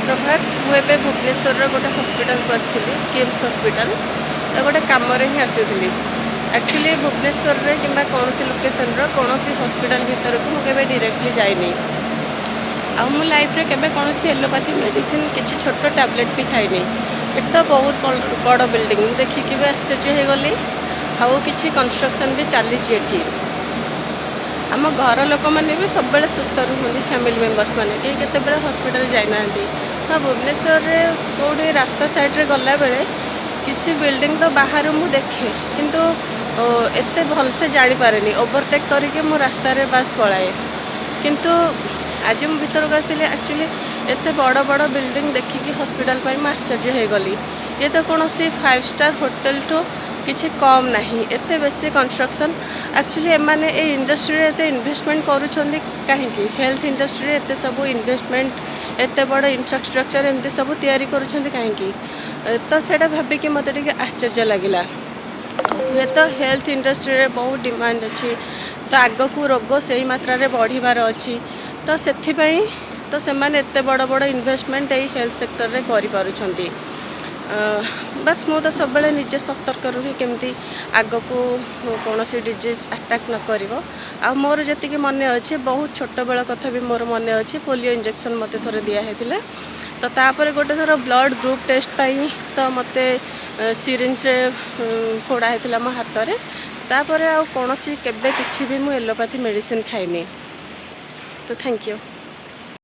सुप्रभात मुझे भुवनेश्वर गोटे हॉस्पिटल को आसती किम्स हॉस्पिटल तो गोटे कम ही आसी एक्चुअली भुवनेश्वर रे कि कौन लोकेशन कौन हॉस्पिटल भीतर को मुझे डायरेक्टली जाइनी आ मो लाइफ रे केबे कौन एलोपैथी मेडिसिन किसी छोट टैबलेट भी खाइनी। ये तो बहुत बड़ बिल्डिंग देखिकी भी आश्चर्य हो गली आउ कि कंस्ट्रक्शन भी चली आम घर लोक मैंने भी सब बड़े सुस्थ रुहति फैमिली मेम्बर्स मैंने कहीं केते हॉस्पिटल जाना तो भुवनेश्वर रे कौटी रास्ता साइड रे गला बेले किसी बिल्डिंग तो बाहर मु देखे किंतु एते भल से जानी पारे ओवरटेक करके मु रास्ता रे बस पलाए किंतु आज मु भीतर को आसिले एक्चुअली एते बड़ बड़ बिल्डिंग देखिकी हॉस्पिटल पर मैं आश्चर्य हो गली। ये तो कौन 5 स्टार होटल ठू किसी कम नहीं एते बेसी कंस्ट्रक्शन एक्चुअली एमाने ए इंडस्ट्री रे एते इन्वेस्टमेंट करूछंदी कहीं हेल्थ इंडस्ट्री रे एते सब इन्वेस्टमेंट एते बड़ इंफ्रास्ट्रक्चर एमती सब तैयारी करूछंदी कहीं तो सेटा भाबिकी मते टिके आश्चर्य लगिला। ये तो हेल्थ इंडस्ट्री रे बहुत डिमांड अच्छी तो आग को रोग से ही मात्रा रे बढ़िबार अच्छी तो सेथिपई तो सेमाने एते बड़ बड़ इन्वेस्टमेंट ए हेल्थ सेक्टर रे करि पारुछंती। बस मु तो सब बड़े निजे सतर्क रुही केमती आग को कौन सी डिजीज अटैक न करिवो आ मोर जति मन अच्छे बहुत छोट बेल कथा भी मोर मन अच्छे पोलियो इंजेक्शन मते थोड़े दिया है तो तापर गोटे थर ब्लड ग्रुप टेस्ट पाई तो मते सिरिंज रे फोड़ा होता मो हाथ में तापर आ कौन केबे किछि भी मु एलोपैथी मेडिसिन खाइनी तो थैंक यू।